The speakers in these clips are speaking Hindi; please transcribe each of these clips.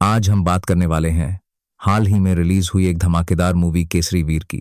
आज हम बात करने वाले हैं हाल ही में रिलीज हुई एक धमाकेदार मूवी केसरी वीर की,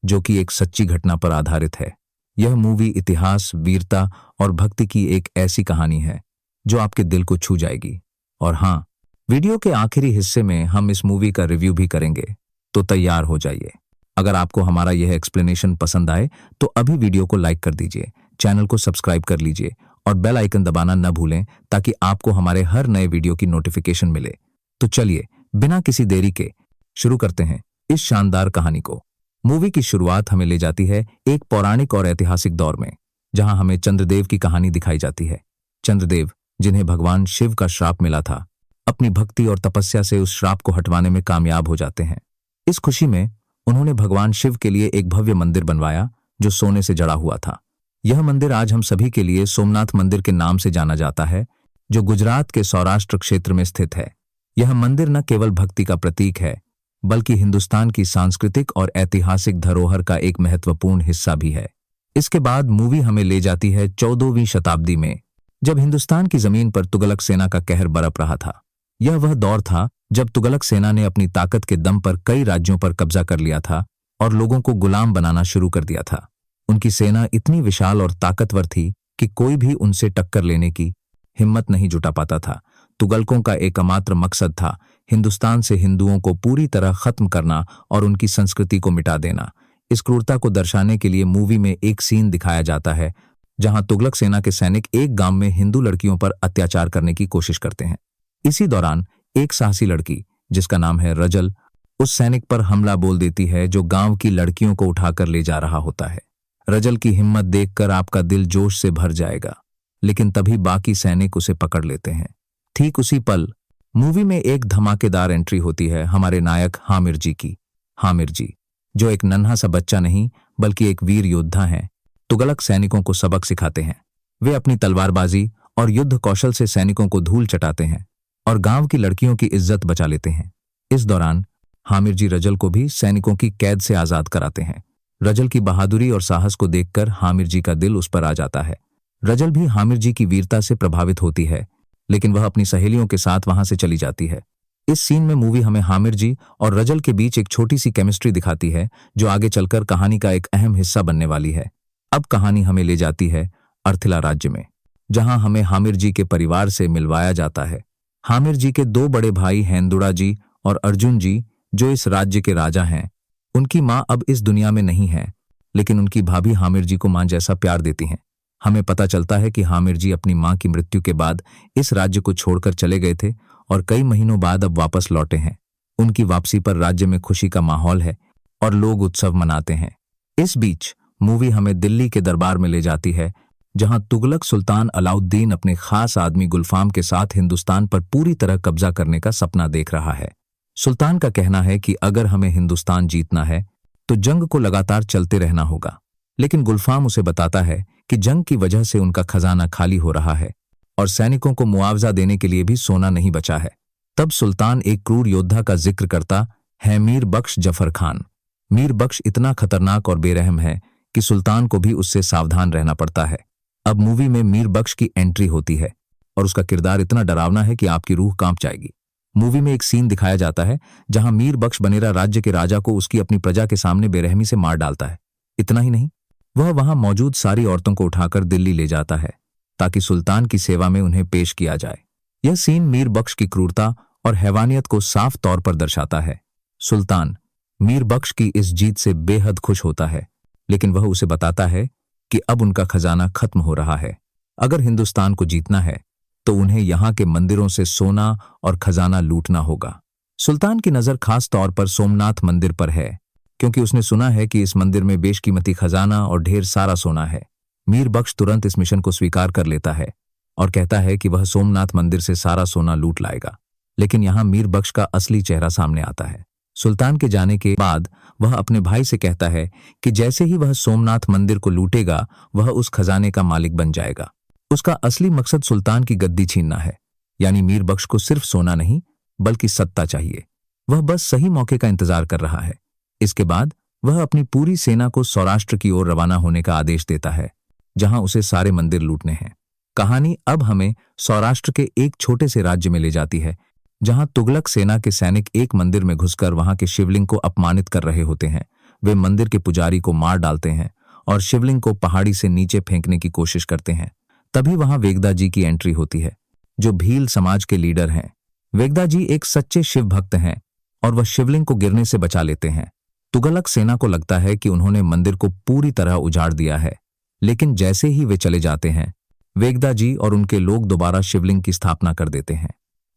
जो कि एक सच्ची घटना पर आधारित है। यह मूवी इतिहास, वीरता और भक्ति की एक ऐसी कहानी है जो आपके दिल को छू जाएगी। और हाँ, वीडियो के आखिरी हिस्से में हम इस मूवी का रिव्यू भी करेंगे, तो तैयार हो जाइए। अगर आपको हमारा यह एक्सप्लेनेशन पसंद आए तो अभी वीडियो को लाइक कर दीजिए, चैनल को सब्सक्राइब कर लीजिए और बेल आइकन दबाना न भूलें ताकि आपको हमारे हर नए वीडियो की नोटिफिकेशन मिले। तो चलिए बिना किसी देरी के शुरू करते हैं इस शानदार कहानी को। मूवी की शुरुआत हमें ले जाती है एक पौराणिक और ऐतिहासिक दौर में, जहां हमें चंद्रदेव की कहानी दिखाई जाती है। चंद्रदेव, जिन्हें भगवान शिव का श्राप मिला था, अपनी भक्ति और तपस्या से उस श्राप को हटवाने में कामयाब हो जाते हैं। इस खुशी में उन्होंने भगवान शिव के लिए एक भव्य मंदिर बनवाया जो सोने से जड़ा हुआ था। यह मंदिर आज हम सभी के लिए सोमनाथ मंदिर के नाम से जाना जाता है, जो गुजरात के सौराष्ट्र क्षेत्र में स्थित है। यह मंदिर न केवल भक्ति का प्रतीक है, बल्कि हिंदुस्तान की सांस्कृतिक और ऐतिहासिक धरोहर का एक महत्वपूर्ण हिस्सा भी है। इसके बाद मूवी हमें ले जाती है 14वीं शताब्दी में, जब हिंदुस्तान की जमीन पर तुगलक सेना का कहर बरप रहा था। यह वह दौर था जब तुगलक सेना ने अपनी ताकत के दम पर कई राज्यों पर कब्जा कर लिया था और लोगों को गुलाम बनाना शुरू कर दिया था। उनकी सेना इतनी विशाल और ताकतवर थी कि कोई भी उनसे टक्कर लेने की हिम्मत नहीं जुटा पाता था। तुगलकों का एकमात्र मकसद था हिंदुस्तान से हिंदुओं को पूरी तरह खत्म करना और उनकी संस्कृति को मिटा देना। इस क्रूरता को दर्शाने के लिए मूवी में एक सीन दिखाया जाता है जहां तुगलक सेना के सैनिक एक गांव में हिंदू लड़कियों पर अत्याचार करने की कोशिश करते हैं। इसी दौरान एक साहसी लड़की, जिसका नाम है रजल, उस सैनिक पर हमला बोल देती है जो गांव की लड़कियों को उठाकर ले जा रहा होता है। रजल की हिम्मत देखकर आपका दिल जोश से भर जाएगा, लेकिन तभी बाकी सैनिक उसे पकड़ लेते हैं। ठीक उसी पल मूवी में एक धमाकेदार एंट्री होती है हमारे नायक हामिर जी की। हामिर जी, जो एक नन्हा सा बच्चा नहीं बल्कि एक वीर योद्धा हैं, तुगलक सैनिकों को सबक सिखाते हैं। वे अपनी तलवारबाजी और युद्ध कौशल से सैनिकों को धूल चटाते हैं और गांव की लड़कियों की इज्जत बचा लेते हैं। इस दौरान हामिर जी रजल को भी सैनिकों की कैद से आजाद कराते हैं। रजल की बहादुरी और साहस को देखकर हामिर जी का दिल उस पर आ जाता है। रजल भी हामिर जी की वीरता से प्रभावित होती है, लेकिन वह अपनी सहेलियों के साथ वहां से चली जाती है। इस सीन में मूवी हमें हामिर जी और रजल के बीच एक छोटी सी केमिस्ट्री दिखाती है, जो आगे चलकर कहानी का एक अहम हिस्सा बनने वाली है। अब कहानी हमें ले जाती है अर्थिला राज्य में, जहां हमें हामिर जी के परिवार से मिलवाया जाता है। हामिर जी के दो बड़े भाई हेंदुड़ा जी और अर्जुन जी, जो इस राज्य के राजा हैं। उनकी माँ अब इस दुनिया में नहीं है, लेकिन उनकी भाभी हामिर जी को माँ जैसा प्यार देती हैं। हमें पता चलता है कि हामिर जी अपनी माँ की मृत्यु के बाद इस राज्य को छोड़कर चले गए थे और कई महीनों बाद अब वापस लौटे हैं। उनकी वापसी पर राज्य में खुशी का माहौल है और लोग उत्सव मनाते हैं। इस बीच मूवी हमें दिल्ली के दरबार में ले जाती है, जहां तुगलक सुल्तान अलाउद्दीन अपने खास आदमी गुलफाम के साथ हिंदुस्तान पर पूरी तरह कब्जा करने का सपना देख रहा है। सुल्तान का कहना है कि अगर हमें हिंदुस्तान जीतना है तो जंग को लगातार चलते रहना होगा, लेकिन गुलफाम उसे बताता है कि जंग की वजह से उनका खजाना खाली हो रहा है और सैनिकों को मुआवजा देने के लिए भी सोना नहीं बचा है। तब सुल्तान एक क्रूर योद्धा का जिक्र करता है, मीर बख्श जफर खान। मीर बख्श इतना खतरनाक और बेरहम है कि सुल्तान को भी उससे सावधान रहना पड़ता है। अब मूवी में मीर बख्श की एंट्री होती है और उसका किरदार इतना डरावना है कि आपकी रूह कांप जाएगी। मूवी में एक सीन दिखाया जाता है जहां मीर बख्श बनेरा राज्य के राजा को उसकी अपनी प्रजा के सामने बेरहमी से मार डालता है। इतना ही नहीं, वह वहां मौजूद सारी औरतों को उठाकर दिल्ली ले जाता है ताकि सुल्तान की सेवा में उन्हें पेश किया जाए। यह सीन मीर बख्श की क्रूरता और हैवानियत को साफ तौर पर दर्शाता है। सुल्तान मीर बख्श की इस जीत से बेहद खुश होता है, लेकिन वह उसे बताता है कि अब उनका खजाना खत्म हो रहा है। अगर हिंदुस्तान को जीतना है तो उन्हें यहाँ के मंदिरों से सोना और खजाना लूटना होगा। सुल्तान की नजर खास तौर पर सोमनाथ मंदिर पर है, क्योंकि उसने सुना है कि इस मंदिर में बेशकीमती खजाना और ढेर सारा सोना है। मीर बख्श तुरंत इस मिशन को स्वीकार कर लेता है और कहता है कि वह सोमनाथ मंदिर से सारा सोना लूट लाएगा। लेकिन यहाँ मीर बख्श का असली चेहरा सामने आता है। सुल्तान के जाने के बाद वह अपने भाई से कहता है कि जैसे ही वह सोमनाथ मंदिर को लूटेगा, वह उस खजाने का मालिक बन जाएगा। उसका असली मकसद सुल्तान की गद्दी छीनना है, यानी मीर बख्श को सिर्फ सोना नहीं बल्कि सत्ता चाहिए। वह बस सही मौके का इंतजार कर रहा है। इसके बाद वह अपनी पूरी सेना को सौराष्ट्र की ओर रवाना होने का आदेश देता है, जहां उसे सारे मंदिर लूटने हैं। कहानी अब हमें सौराष्ट्र के एक छोटे से राज्य में ले जाती है, जहां तुगलक सेना के सैनिक एक मंदिर में घुसकर वहां के शिवलिंग को अपमानित कर रहे होते हैं। वे मंदिर के पुजारी को मार डालते हैं और शिवलिंग को पहाड़ी से नीचे फेंकने की कोशिश करते हैं। तभी वहां वेगदा जी की एंट्री होती है, जो भील समाज के लीडर हैं। वेगदा जी एक सच्चे शिव भक्त हैं और वह शिवलिंग को गिरने से बचा लेते हैं। तुगलक सेना को लगता है कि उन्होंने मंदिर को पूरी तरह उजाड़ दिया है, लेकिन जैसे ही वे चले जाते हैं, वेगदा जी और उनके लोग दोबारा शिवलिंग की स्थापना कर देते हैं।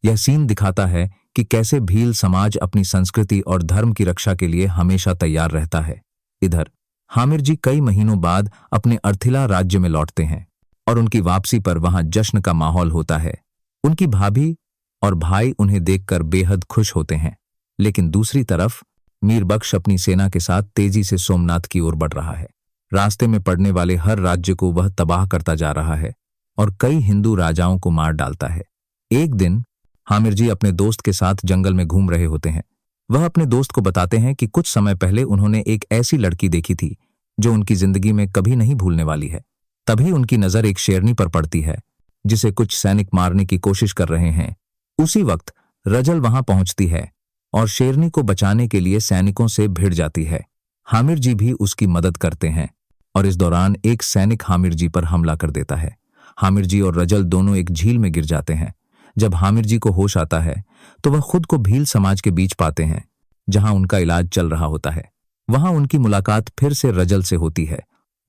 यह सीन दिखाता है कि कैसे भील समाज अपनी संस्कृति और धर्म की रक्षा के लिए हमेशा तैयार रहता है। इधर हामिर जी कई महीनों बाद अपने अर्थिला राज्य में लौटते हैं और उनकी वापसी पर वहां जश्न का माहौल होता है। उनकी भाभी और भाई उन्हें देखकर बेहद खुश होते हैं, लेकिन दूसरी तरफ मीर बख्श अपनी सेना के साथ तेजी से सोमनाथ की ओर बढ़ रहा है। रास्ते में पड़ने वाले हर राज्य को वह तबाह करता जा रहा है और कई हिंदू राजाओं को मार डालता है। एक दिन हामिर जी अपने दोस्त के साथ जंगल में घूम रहे होते हैं। वह अपने दोस्त को बताते हैं कि कुछ समय पहले उन्होंने एक ऐसी लड़की देखी थी जो उनकी जिंदगी में कभी नहीं भूलने वाली है। तभी उनकी नजर एक शेरनी पर पड़ती है, जिसे कुछ सैनिक मारने की कोशिश कर रहे हैं। उसी वक्त रजल वहां पहुंचती है और शेरनी को बचाने के लिए सैनिकों से भिड़ जाती है। हामिर जी भी उसकी मदद करते हैं और इस दौरान एक सैनिक हामिर जी पर हमला कर देता है। हामिर जी और रजल दोनों एक झील में गिर जाते हैं। जब हामिर जी को होश आता है तो वह खुद को भील समाज के बीच पाते हैं, जहां उनका इलाज चल रहा होता है। वहां उनकी मुलाकात फिर से रजल से होती है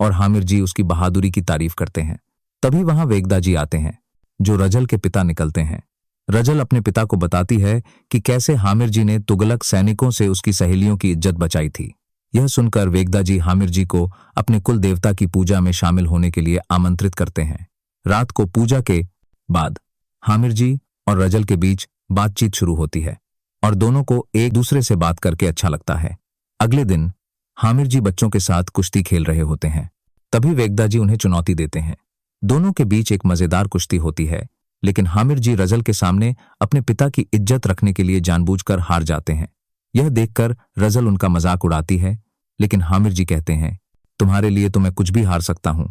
और हामिर जी उसकी बहादुरी की तारीफ करते हैं। तभी वहां वेगदा जी आते हैं, जो रजल के पिता निकलते हैं। रजल अपने पिता को बताती है कि कैसे हामिर जी ने तुगलक सैनिकों से उसकी सहेलियों की इज्जत बचाई थी। यह सुनकर वेगदा जी हामिर जी को अपने कुल देवता की पूजा में शामिल होने के लिए आमंत्रित करते हैं। रात को पूजा के बाद हामिर जी और रजल के बीच बातचीत शुरू होती है और दोनों को एक दूसरे से बात करके अच्छा लगता है। अगले दिन हामिर जी बच्चों के साथ कुश्ती खेल रहे होते हैं। तभी वेगदा जी उन्हें चुनौती देते हैं। दोनों के बीच एक मजेदार कुश्ती होती है, लेकिन हामिर जी रजल के सामने अपने पिता की इज्जत रखने के लिए जानबूझकर हार जाते हैं। यह देखकर रजल उनका मजाक उड़ाती है, लेकिन हामिर जी कहते हैं, तुम्हारे लिए तो मैं कुछ भी हार सकता हूं।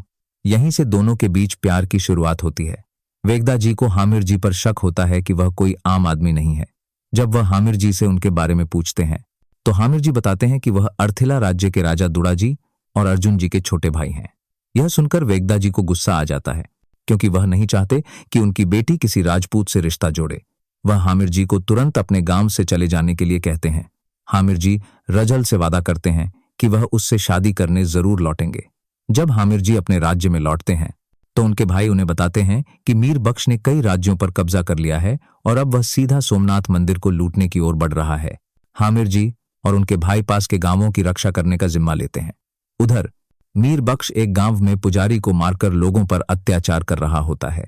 यहीं से दोनों के बीच प्यार की शुरुआत होती है। वेगदा जी को हामिर जी पर शक होता है कि वह कोई आम आदमी नहीं है। जब वह हामिर जी से उनके बारे में पूछते हैं तो हामिर जी बताते हैं कि वह अर्थिला राज्य के राजा दुड़ा जी और अर्जुन जी के छोटे भाई हैं। यह सुनकर वेगदा जी को गुस्सा आ जाता है, क्योंकि वह नहीं चाहते कि उनकी बेटी किसी राजपूत से रिश्ता जोड़े। वह हामिर जी को तुरंत अपने गांव से चले जाने के लिए कहते हैं। हामिर जी रजल से वादा करते हैं कि वह उससे शादी करने जरूर लौटेंगे। जब हामिर जी अपने राज्य में लौटते हैं तो उनके भाई उन्हें बताते हैं कि मीर बख्श ने कई राज्यों पर कब्जा कर लिया है और अब वह सीधा सोमनाथ मंदिर को लूटने की ओर बढ़ रहा है। हामिर जी और उनके भाई पास के गांवों की रक्षा करने का जिम्मा लेते हैं। उधर मीर बख्श एक गांव में पुजारी को मारकर लोगों पर अत्याचार कर रहा होता है।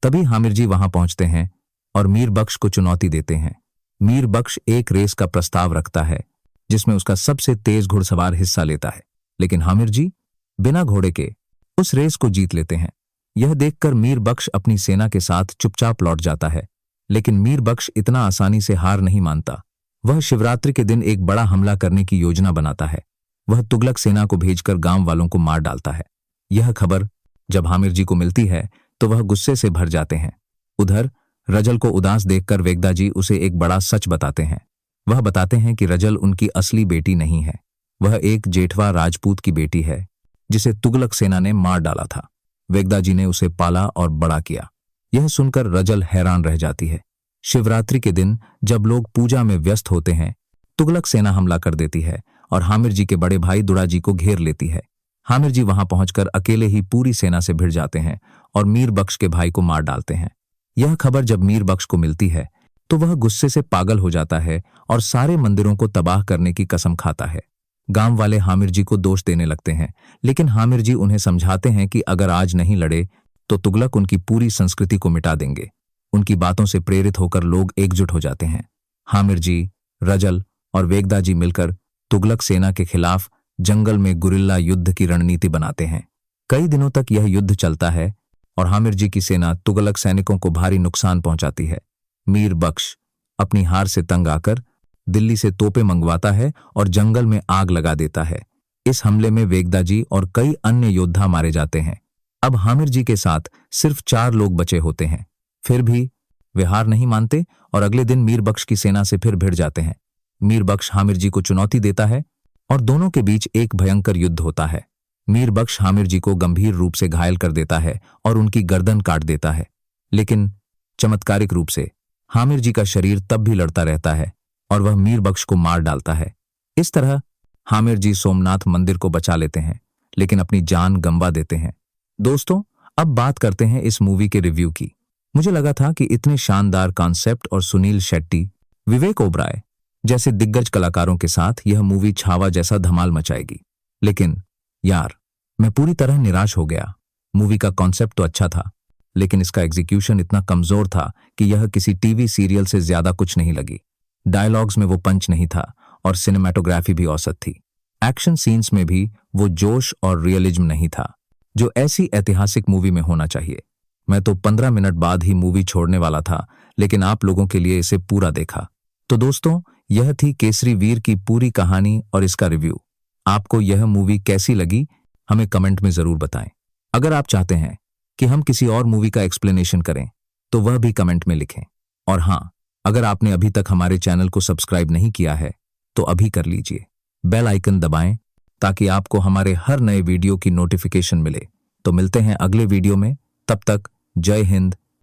तभी हामिर जी वहां पहुंचते हैं और मीर बख्श को चुनौती देते हैं। मीर बख्श एक रेस का प्रस्ताव रखता है, जिसमें उसका सबसे तेज घुड़सवार हिस्सा लेता है, लेकिन हामिर जी बिना घोड़े के उस रेस को जीत लेते हैं। यह देखकर मीर बख्श अपनी सेना के साथ चुपचाप लौट जाता है, लेकिन मीर बख्श इतना आसानी से हार नहीं मानता। वह शिवरात्रि के दिन एक बड़ा हमला करने की योजना बनाता है। वह तुगलक सेना को भेजकर गांव वालों को मार डालता है। यह खबर जब हामिर जी को मिलती है तो वह गुस्से से भर जाते हैं। उधर रजल को उदास देखकर वेगदा जी उसे एक बड़ा सच बताते हैं। वह बताते हैं कि रजल उनकी असली बेटी नहीं है, वह एक जेठवा राजपूत की बेटी है, जिसे तुगलक सेना ने मार डाला था। वेगदा जी ने उसे पाला और बड़ा किया। यह सुनकर रजल हैरान रह जाती है। शिवरात्रि के दिन जब लोग पूजा में व्यस्त होते हैं, तुगलक सेना हमला कर देती है और हामिर जी के बड़े भाई दुड़ा जी को घेर लेती है। हामिर जी वहां पहुंचकर अकेले ही पूरी सेना से भिड़ जाते हैं और मीर बख्श के भाई को मार डालते हैं। यह खबर जब मीर बख्श को मिलती है तो वह गुस्से से पागल हो जाता है और सारे मंदिरों को तबाह करने की कसम खाता है। गांव वाले हामिर जी को दोष देने लगते हैं, लेकिन हामिर जी उन्हें समझाते हैं कि अगर आज नहीं लड़े तो तुगलक उनकी पूरी संस्कृति को मिटा देंगे। उनकी बातों से प्रेरित होकर लोग एकजुट हो जाते हैं। हामिर जी, रजल और वेगदा जी मिलकर तुगलक सेना के खिलाफ जंगल में गुरिल्ला युद्ध की रणनीति बनाते हैं। कई दिनों तक यह युद्ध चलता है और हामिर जी की सेना तुगलक सैनिकों को भारी नुकसान पहुंचाती है। मीर बख्श अपनी हार से तंग आकर दिल्ली से तोपें मंगवाता है और जंगल में आग लगा देता है। इस हमले में वेगदा जी और कई अन्य योद्धा मारे जाते हैं। अब हामिर जी के साथ सिर्फ 4 लोग बचे होते हैं। फिर भी वे हार नहीं मानते और अगले दिन मीर बख्श की सेना से फिर भिड़ जाते हैं। मीर बख्श हामिर जी को चुनौती देता है और दोनों के बीच एक भयंकर युद्ध होता है। मीर बख्श हामिर जी को गंभीर रूप से घायल कर देता है और उनकी गर्दन काट देता है, लेकिन चमत्कारिक रूप से हामिर जी का शरीर तब भी लड़ता रहता है और वह मीर बख्श को मार डालता है। इस तरह हामिर जी सोमनाथ मंदिर को बचा लेते हैं, लेकिन अपनी जान गंवा देते हैं। दोस्तों, अब बात करते हैं इस मूवी के रिव्यू की। मुझे लगा था कि इतने शानदार कॉन्सेप्ट और सुनील शेट्टी, विवेक ओबराय जैसे दिग्गज कलाकारों के साथ यह मूवी छावा जैसा धमाल मचाएगी, लेकिन यार, मैं पूरी तरह निराश हो गया। मूवी का कॉन्सेप्ट तो अच्छा था, लेकिन इसका एग्जीक्यूशन इतना कमजोर था कि यह किसी टीवी सीरियल से ज्यादा कुछ नहीं लगी। डायलॉग्स में वो पंच नहीं था और सिनेमेटोग्राफी भी औसत थी। एक्शन सीन्स में भी वो जोश और रियलिज्म नहीं था जो ऐसी ऐतिहासिक मूवी में होना चाहिए। मैं तो 15 मिनट बाद ही मूवी छोड़ने वाला था, लेकिन आप लोगों के लिए इसे पूरा देखा। तो दोस्तों, यह थी केसरी वीर की पूरी कहानी और इसका रिव्यू। आपको यह मूवी कैसी लगी हमें कमेंट में जरूर बताएं। अगर आप चाहते हैं कि हम किसी और मूवी का एक्सप्लेनेशन करें तो वह भी कमेंट में लिखें। और हाँ, अगर आपने अभी तक हमारे चैनल को सब्सक्राइब नहीं किया है तो अभी कर लीजिए। बेल आइकन दबाएं ताकि आपको हमारे हर नए वीडियो की नोटिफिकेशन मिले। तो मिलते हैं अगले वीडियो में, तब तक जय हिंद,